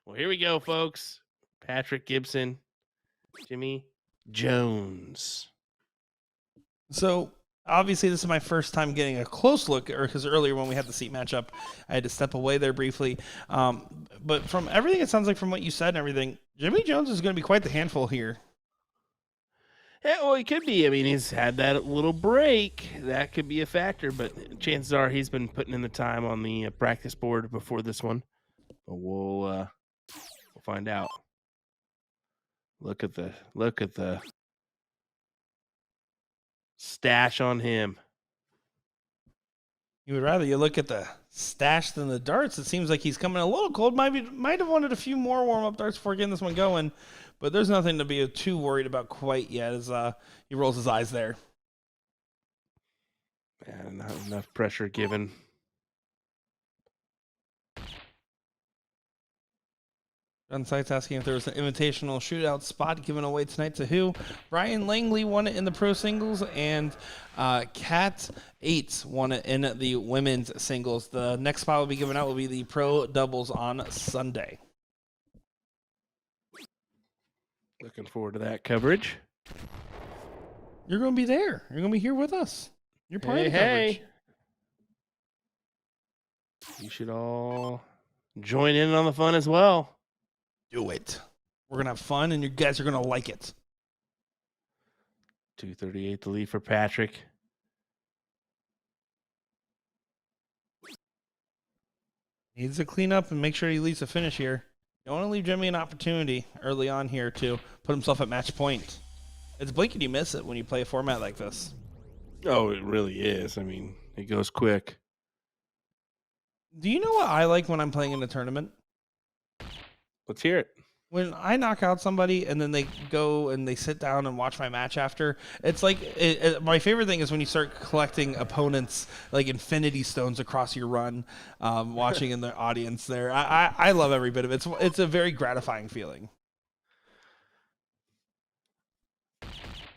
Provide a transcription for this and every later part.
Well, here we go, folks. Patrick Gibson, Jimmie Jones. So obviously this is my first time getting a close look, because earlier when we had the seat matchup, I had to step away there briefly. But from everything, it sounds like from what you said and everything, Jimmie Jones is going to be quite the handful here. Yeah, well, he could be. I mean, he's had that little break. That could be a factor, but chances are he's been putting in the time on the practice board before this one. But we'll find out. Look at the stash on him. You would rather you look at the stash than the darts. It seems like he's coming a little cold. Might have wanted a few more warm-up darts before getting this one going, but there's nothing to be too worried about quite yet as he rolls his eyes there. Yeah, not enough pressure given. John Sykes asking if there was an invitational shootout spot given away tonight to who? Brian Langley won it in the pro singles, and Kat Eights won it in the women's singles. The next spot will be given out will be the pro doubles on Sunday. Looking forward to that coverage. You're going to be there. You're going to be here with us. You're part of the coverage. You should all join in on the fun as well. Do it. We're going to have fun, and you guys are going to like it. 238 the lead for Patrick. Needs to clean up and make sure he leads the finish here. You don't want to leave Jimmie an opportunity early on here to put himself at match point. It's blink and you miss it when you play a format like this. Oh, it really is. I mean, it goes quick. Do you know what I like when I'm playing in a tournament? Let's hear it. When I knock out somebody and then they go and they sit down and watch my match after, it's like my favorite thing is when you start collecting opponents like infinity stones across your run, watching in the audience there. I love every bit of it. It's a very gratifying feeling.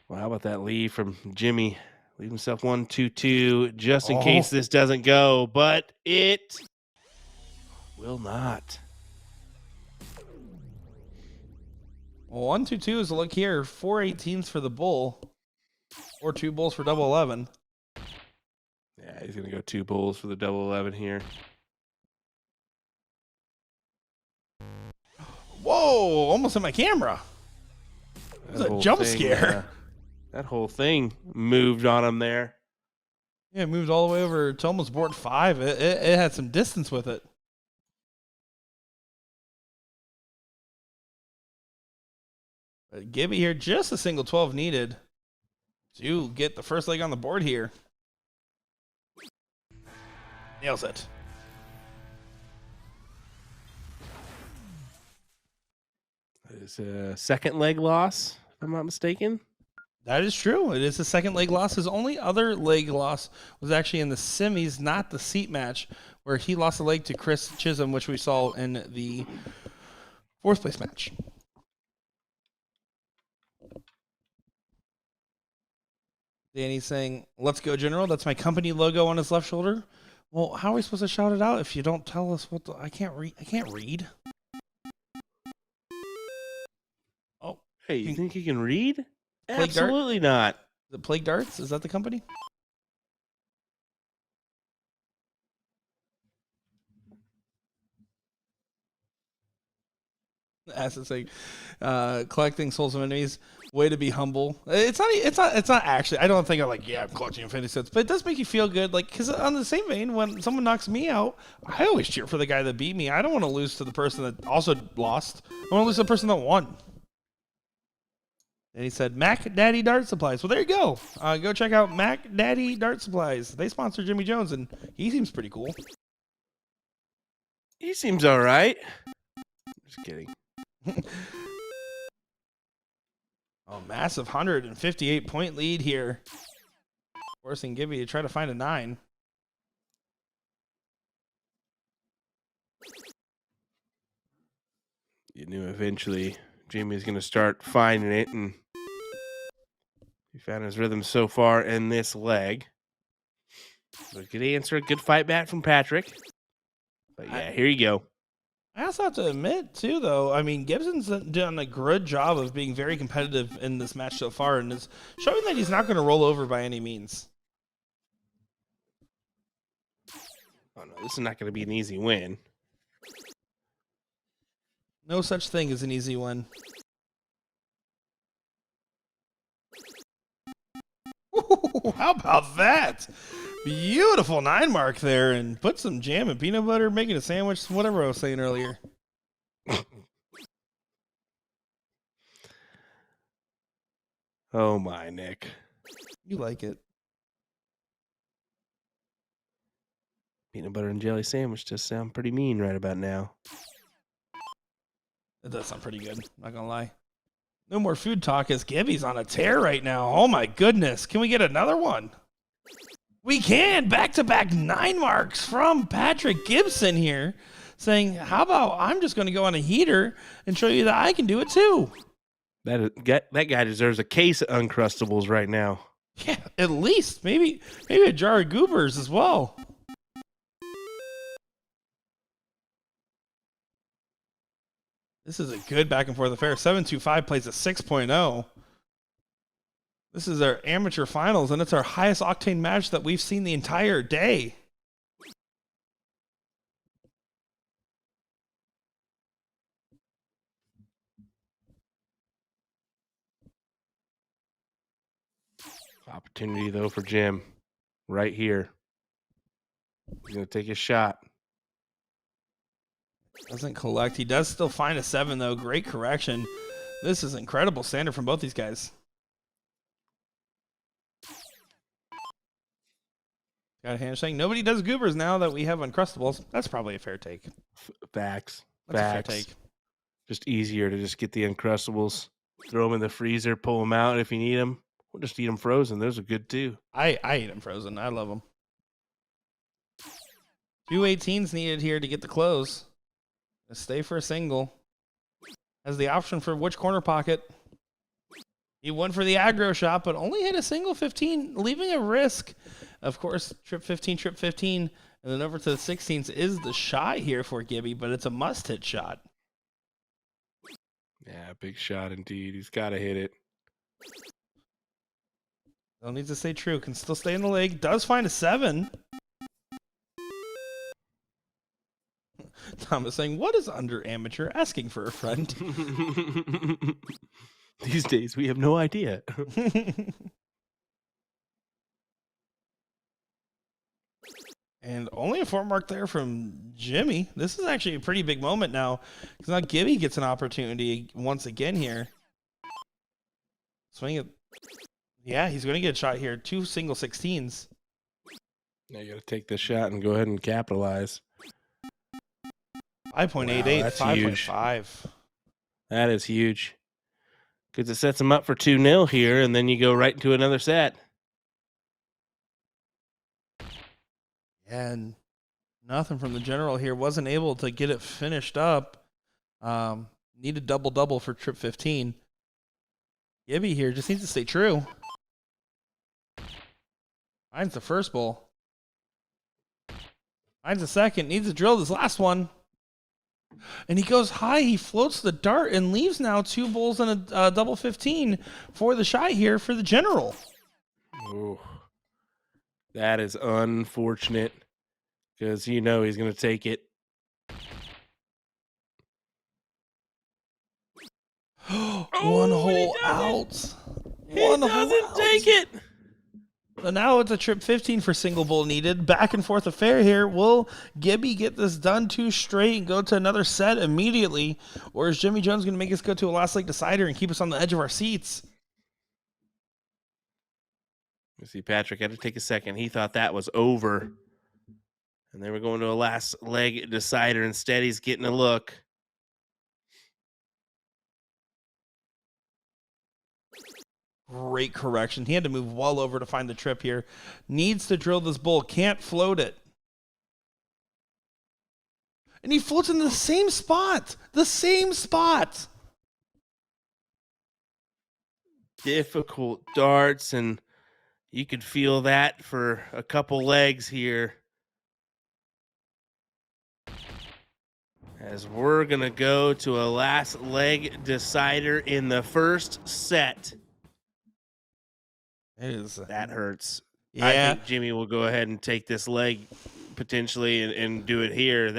Well, how about that lead from Jimmie? Leave himself 1-2-2 just in case this doesn't go, but it will not. Well, 1-2-2 is a look here. 4 18s for the bull, or 2 bulls for double 11. Yeah, he's gonna go 2 bulls for the double 11 here. Whoa! Almost in my camera. It was a jump scare. That whole thing moved on him there. Yeah, it moved all the way over to almost board 5. It had some distance with it. But Gibby here, just a single 12 needed to get the first leg on the board here. Nails it. It's a second leg loss, if I'm not mistaken. That is true. It is the second leg loss. His only other leg loss was actually in the semis, not the seat match, where he lost a leg to Chris Chisholm, which we saw in the 4th place match. Danny's saying, "Let's go, General." That's my company logo on his left shoulder. Well, how are we supposed to shout it out if you don't tell us what I can't read. I can't read. Oh, hey, you think you can read? Plague Absolutely not. The Plague Darts, is that the company? Asset saying, collecting souls of enemies. Way to be humble. It's not actually. I don't think I'm like, yeah, I'm collecting infinity sets, but it does make you feel good. Like, because on the same vein, when someone knocks me out, I always cheer for the guy that beat me. I don't want to lose to the person that also lost. I want to lose to the person that won. And he said, Mac Daddy Dart Supplies. Well, there you go. Go check out Mac Daddy Dart Supplies. They sponsor Jimmie Jones, and he seems pretty cool. He seems all right. Just kidding. Oh, massive 158-point lead here. Forcing Gibby to try to find a 9. You knew eventually Jimmie's going to start finding it, and he found his rhythm so far in this leg. But good answer, good fight back from Patrick. But yeah, here you go. I also have to admit, too, though, I mean, Gibson's done a good job of being very competitive in this match so far and is showing that he's not going to roll over by any means. Oh, no, this is not going to be an easy win. No such thing as an easy win. Ooh, how about that? Beautiful 9 mark there, and put some jam and peanut butter, making a sandwich, whatever I was saying earlier. Oh, my, Nick. You like it. Peanut butter and jelly sandwich does sound pretty mean right about now. It does sound pretty good, not gonna lie. No more food talk as Gibby's on a tear right now. Oh my goodness. Can we get another one? We can. Back-to-back 9 marks from Patrick Gibson here, saying, how about I'm just going to go on a heater and show you that I can do it too. That guy deserves a case of Uncrustables right now. Yeah, at least. Maybe a jar of Goobers as well. This is a good back and forth affair. 725 plays a 6.0. This is our amateur finals, and it's our highest octane match that we've seen the entire day. Opportunity, though, for Jim. Right here. He's going to take his shot. Doesn't collect. He does still find a 7, though. Great correction. This is incredible standard from both these guys. Got a hand saying nobody does Goobers now that we have Uncrustables. That's probably a fair take. Facts. That's Facts. a fair take. Just easier to just get the Uncrustables, throw them in the freezer, pull them out if you need them. We'll just eat them frozen. Those are good too. I eat them frozen. I love them. 2 18s needed here to get the close. Let's stay for a single. Has the option for which corner pocket. He went for the aggro shot, but only hit a single 15, leaving a risk. Of course, trip 15, and then over to the 16s is the shot here for Gibby, but it's a must-hit shot. Yeah, big shot indeed. He's got to hit it. Still needs to stay true. Can still stay in the leg. Does find a 7. Thomas saying, what is under amateur? Asking for a friend. These days, we have no idea. And only a 4 mark there from Jimmy. This is actually a pretty big moment now, because now Gibby gets an opportunity once again here. Swing it. Yeah, he's going to get a shot here. 2 single 16s. Now you got to take this shot and go ahead and capitalize. 5.88, Wow, that's huge. 5.5. That is huge. Because it sets him up for 2-0 here, and then you go right into another set. And nothing from the general here. Wasn't able to get it finished up. Needed double-double for trip 15. Gibby here just needs to stay true. Finds the first bowl. Finds the second. Needs to drill this last one. And he goes high. He floats the dart and leaves now 2 bowls and a double 15 for the shot here for the general. Ooh. That is unfortunate because you know he's going to take it. One hole out. He doesn't take it. So now it's a trip 15 for single bowl needed. Back and forth affair here. Will Gibby get this done 2 straight and go to another set immediately? Or is Jimmie Jones going to make us go to a last leg decider and keep us on the edge of our seats? You see, Patrick had to take a second. He thought that was over. And they were going to a last leg decider. Instead, he's getting a look. Great correction. He had to move well over to find the trip here. Needs to drill this bowl. Can't float it. And he floats in the same spot. The same spot. Difficult darts, and you could feel that for a couple legs here. As we're going to go to a last leg decider in the first set. That hurts. Yeah. I think Jimmie will go ahead and take this leg potentially and do it here.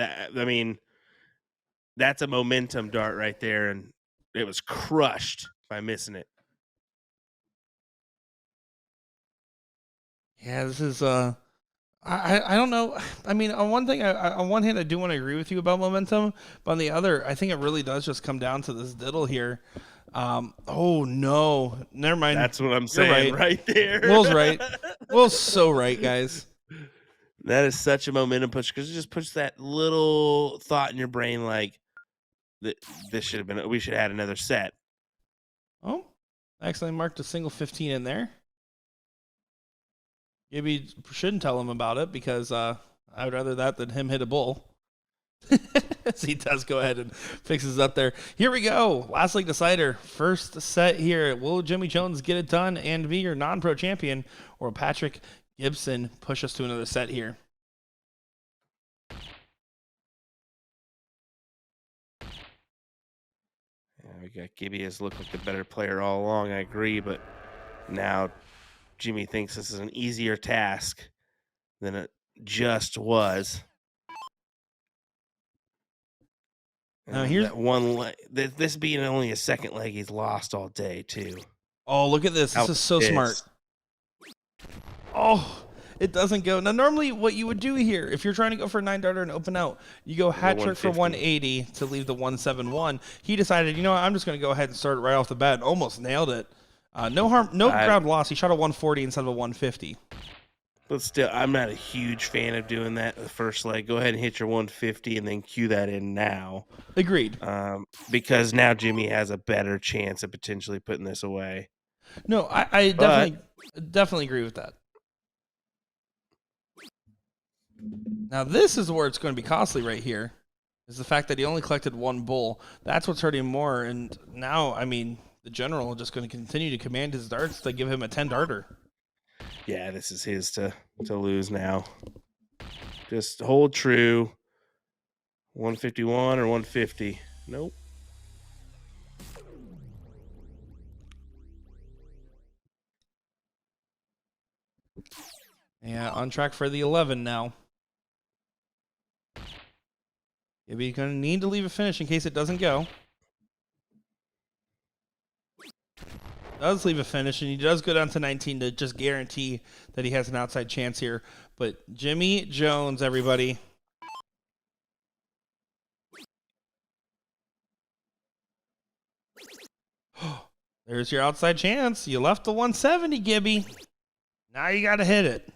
That's a momentum dart right there, and it was crushed by missing it. Yeah, this is I don't know. I mean, on one thing, on one hand, I do want to agree with you about momentum, but on the other, I think it really does just come down to this diddle here. Oh no, never mind. That's what I'm saying right there. Will's right. Will's so right, guys. That is such a momentum push because it just puts that little thought in your brain like, this should have been. We should have had another set. Oh, accidentally marked a single 15 in there. Maybe shouldn't tell him about it because I would rather that than him hit a bull. As he does go ahead and fixes up there. Here we go. Last league decider. First set here. Will Jimmie Jones get it done and be your non-pro champion, or will Patrick Gibson push us to another set here? Yeah, we got Gibby has looked like the better player all along. I agree, but now Jimmie thinks this is an easier task than it just was. Now here's that one leg. This being only a second leg, he's lost all day too. Oh, look at this! This is so smart. Oh, it doesn't go. Now, normally, what you would do here, if you're trying to go for a 9-darter and open out, you go hat trick for 180 to leave the 171. He decided, you know what, I'm just going to go ahead and start it right off the bat, and almost nailed it. No harm, no ground loss. He shot a 140 instead of a 150. But still, I'm not a huge fan of doing that the first leg. Go ahead and hit your 150 and then cue that in now. Agreed. Because now Jimmie has a better chance of potentially putting this away. No, I definitely agree with that. Now, this is where it's going to be costly right here, is the fact that he only collected one bull. That's what's hurting more. And now, I mean, the general is just going to continue to command his darts to give him a 10-darter. Yeah, this is his to lose now. Just hold true. 151 or 150. Nope. Yeah, on track for the 11 now. You're going to need to leave a finish in case it doesn't go. Does leave a finish, and he does go down to 19 to just guarantee that he has an outside chance here. But Jimmie Jones, everybody. There's your outside chance. You left the 170, Gibby. Now you got to hit it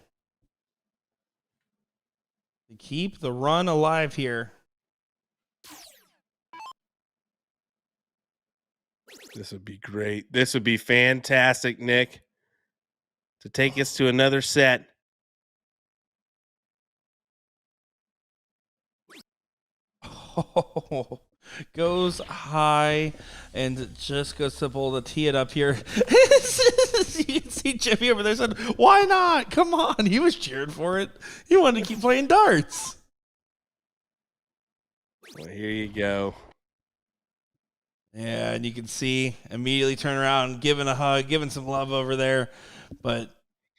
to keep the run alive here. This would be great. This would be fantastic, Nick, to take us to another set. Oh, goes high and just goes to pull the tee it up here. You can see Jimmie over there said, why not? Come on. He was cheering for it. He wanted to keep playing darts. Well, here you go. Yeah, and you can see immediately turn around, giving a hug, giving some love over there, but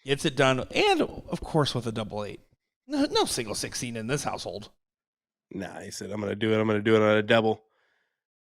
gets it done. And, of course, with a double 8. No single 16 in this household. Nah, he said, I'm going to do it. I'm going to do it on a double.